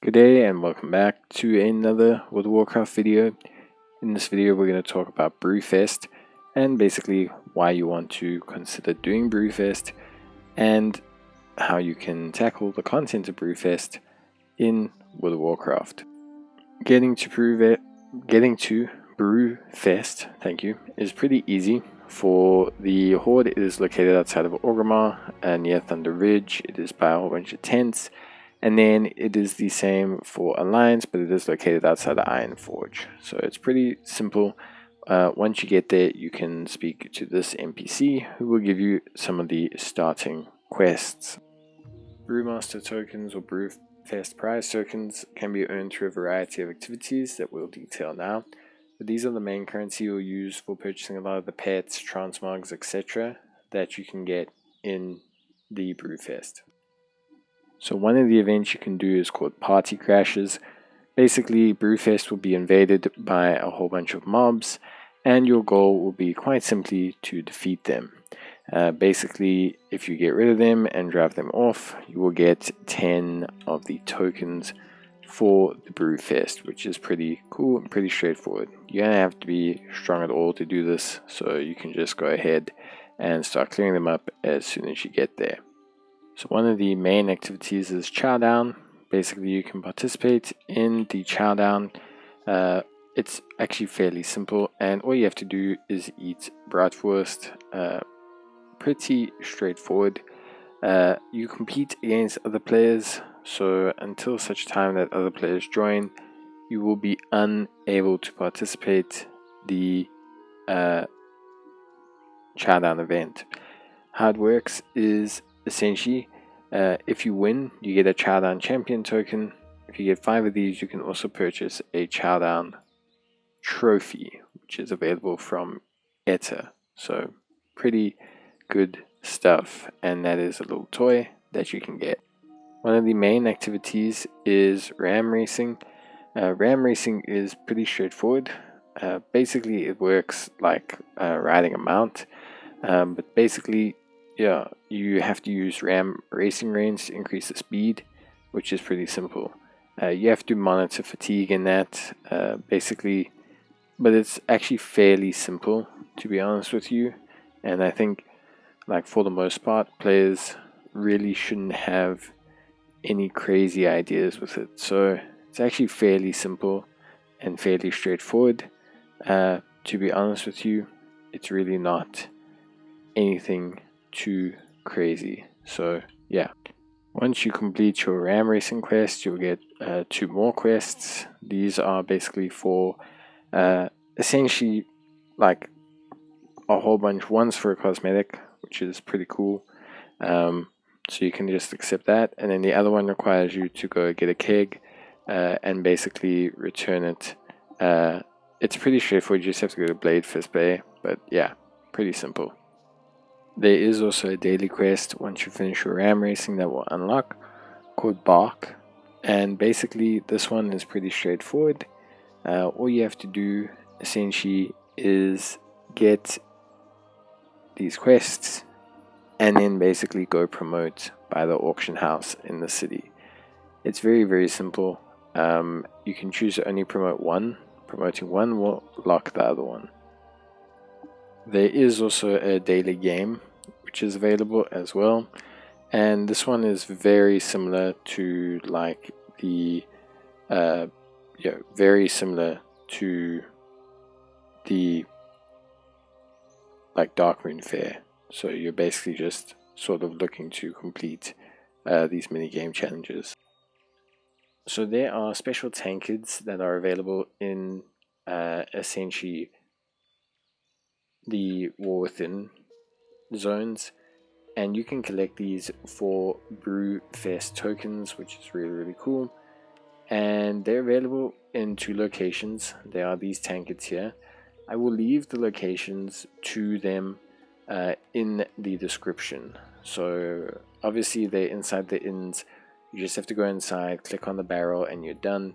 Good day and welcome back to another World of Warcraft video. In this video we're going to talk about Brewfest and basically why you want to consider doing Brewfest and how you can tackle the content of Brewfest in World of Warcraft. Getting to Brewfest, is pretty easy. For the Horde, it is located outside of Orgrimmar near Thunder Ridge. It is by a whole bunch of tents. And then it is the same for Alliance, but it is located outside of Ironforge. So it's pretty simple. Once you get there, you can speak to this NPC who will give you some of the starting quests. Brewmaster tokens or Brewfest prize tokens can be earned through a variety of activities that we'll detail now. But these are the main currency you'll use for purchasing a lot of the pets, transmogs, etc. that you can get in the Brewfest. So one of the events you can do is called Party Crashes. Basically, Brewfest will be invaded by a whole bunch of mobs, and your goal will be quite simply to defeat them. Basically, if you get rid of them and drive them off, you will get 10 of the tokens for the Brewfest, which is pretty cool and pretty straightforward. You don't have to be strong at all to do this, so you can just go ahead and start clearing them up as soon as you get there. So one of the main activities is Chowdown. Basically, you can participate in the Chowdown. It's actually fairly simple, and all you have to do is eat bratwurst. Pretty straightforward. You compete against other players, so until such time that other players join, you will be unable to participate the Chowdown event. How it works is essentially, if you win, you get a Chowdown champion token. If you get 5 of these, you can also purchase a Chowdown trophy, which is available from Etta. So pretty good stuff, and that is a little toy that you can get. One of the main activities is ram racing. Ram racing is pretty straightforward. Basically, it works like riding a mount, but basically, yeah, you have to use ram racing reins to increase the speed, which is pretty simple. You have to monitor fatigue in that, basically, but it's actually fairly simple, to be honest with you. And I think, like, for the most part, players really shouldn't have any crazy ideas with it. So it's actually fairly simple and fairly straightforward. To be honest with you, it's really not anything too crazy. So yeah, once you complete your ram racing quest, you'll get 2 more quests. These are basically for essentially like a whole bunch. One's for a cosmetic, which is pretty cool, so you can just accept that, and then the other one requires you to go get a keg and basically return it. It's pretty straightforward. You just have to go to Bladefist Bay, but yeah, pretty simple. There is also a daily quest once you finish your ram racing that will unlock, called Bark, and basically this one is pretty straightforward. All you have to do essentially is get these quests and then basically go promote by the auction house in the city. It's very, very simple. You can choose to only promote one. Promoting one will lock the other one. There is also a daily game which is available as well, and this one is very similar to like the like Darkmoon Fair. So you're basically just sort of looking to complete these mini game challenges. So there are special tankards that are available in essentially the War Within zones, and you can collect these for Brewfest tokens, which is really, really cool. And they're available in 2 locations. There are these tankards here. I will leave the locations to them in the description. So obviously they're inside the inns. You just have to go inside, click on the barrel, and you're done.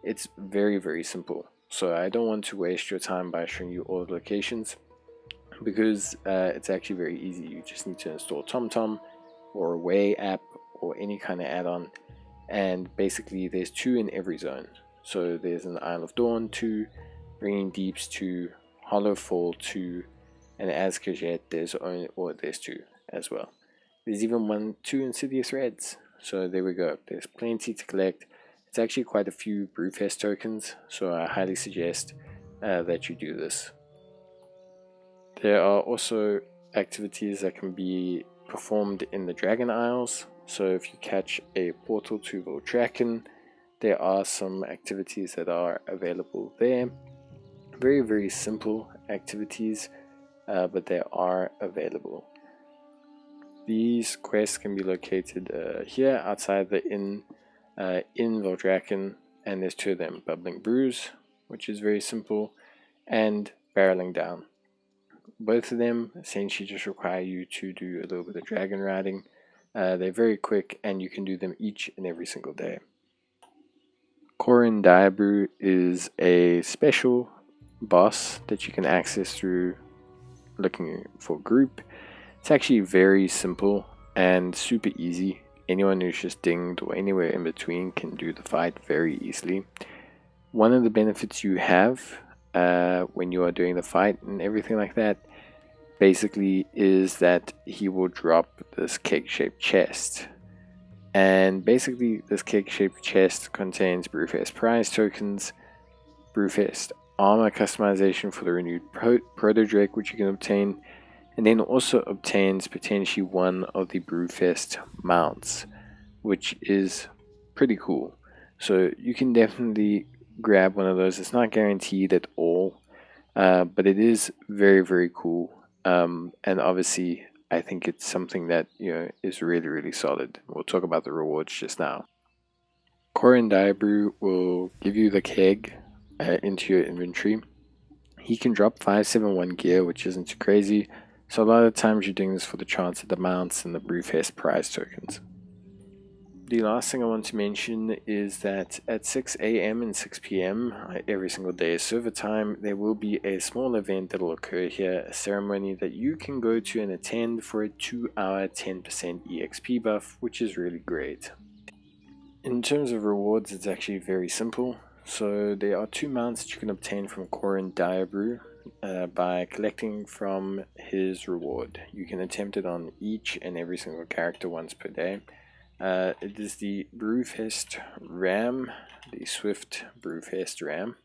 It's very, very simple. So I don't want to waste your time by showing you all the locations, because it's actually very easy. You just need to install TomTom or a Way app or any kind of add-on, and basically there's 2 in every zone. So there's an Isle of Dorn 2, Bringing Deeps 2, Hallowfall 2, and Azj-Kahet there's 2 as well. There's even 2 Insidious Reds. So there we go. There's plenty to collect. It's actually quite a few Brewfest tokens, so I highly suggest that you do this. There are also activities that can be performed in the Dragon Isles. So if you catch a portal to Voldraken, there are some activities that are available there. Very, very simple activities, but they are available. These quests can be located here outside the inn in Voldraken, and there's 2 of them: Bubbling Brews, which is very simple, and Barreling Down. Both of them essentially just require you to do a little bit of dragon riding. They're very quick, and you can do them each and every single day. Coren Direbrew is a special boss that you can access through looking for group. It's actually very simple and super easy. Anyone who's just dinged or anywhere in between can do the fight very easily. One of the benefits you have when you are doing the fight and everything like that basically is that he will drop this cake-shaped chest. And basically this cake-shaped chest contains Brewfest prize tokens, Brewfest armor customization for the renewed Proto Drake, which you can obtain, and then also obtains potentially one of the Brewfest mounts, which is pretty cool. So you can definitely grab one of those. It's not guaranteed at all, but it is very, very cool. And obviously I think it's something that is really, really solid. We'll talk about the rewards just now. Coren Direbrew will give you the keg into your inventory. He can drop 571 gear, which isn't too crazy. So a lot of times you're doing this for the chance at the mounts and the Brewfest prize tokens. The last thing I want to mention is that at 6 AM and 6 PM every single day is server time, there will be a small event that will occur here, a ceremony that you can go to and attend for a 2-hour 10% EXP buff, which is really great. In terms of rewards, it's actually very simple. So there are 2 mounts that you can obtain from Coren Direbrew by collecting from his reward. You can attempt it on each and every single character once per day. It is the Brewfest Ram, the Swift Brewfest Ram,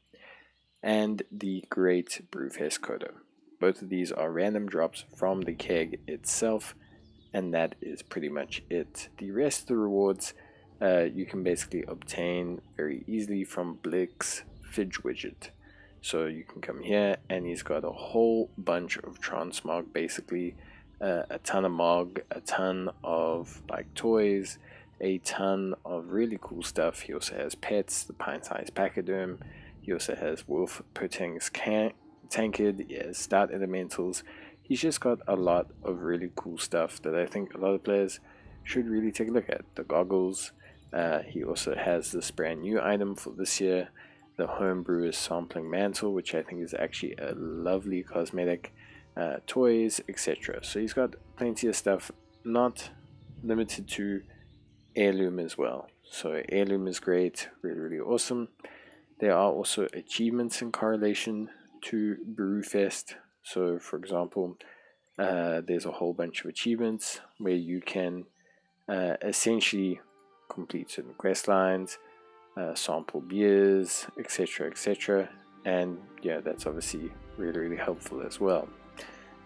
and the Great Brewfest Kodo. Both of these are random drops from the keg itself, and that is pretty much it. The rest of the rewards you can basically obtain very easily from Blick's Fidge widget. So you can come here, and he's got a whole bunch of transmog, basically a ton of mog, a ton of like toys, a ton of really cool stuff. He also has pets, the pint-sized pachyderm. He also has Wolf Poteng's Tankard. He has Stout Elementals. He's just got a lot of really cool stuff that I think a lot of players should really take a look at. The goggles. He also has this brand new item for this year, the Homebrewer's Sampling Mantle, which I think is actually a lovely cosmetic. Toys, etc. So he's got plenty of stuff, not limited to heirloom as well. So heirloom is great, really, really awesome. There are also achievements in correlation to Brewfest. So for example, there's a whole bunch of achievements where you can essentially complete certain quest lines, sample beers, etc., etc. And yeah, that's obviously really, really helpful as well.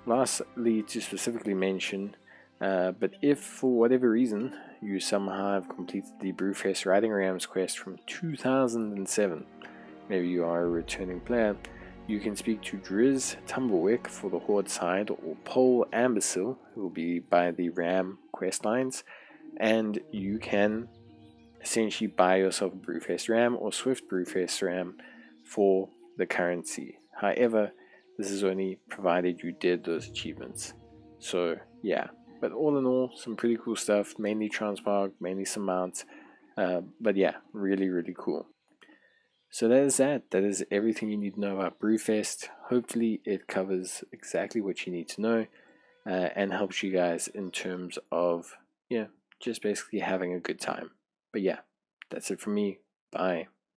Lastly, to specifically mention, but if for whatever reason you somehow have completed the Brewfest Riding Rams quest from 2007, maybe you are a returning player, you can speak to Driz Tumblewick for the Horde side, or Pole Ambersill, who will be by the Ram quest lines, and you can essentially buy yourself a Brewfest Ram or Swift Brewfest Ram for the currency. However, this is only provided you did those achievements. So yeah, but all in all, some pretty cool stuff, mainly transmog, mainly some mounts, but yeah, really, really cool. So that is that. That is everything you need to know about Brewfest. Hopefully it covers exactly what you need to know and helps you guys in terms of, just basically having a good time. But yeah, That's it from me. Bye.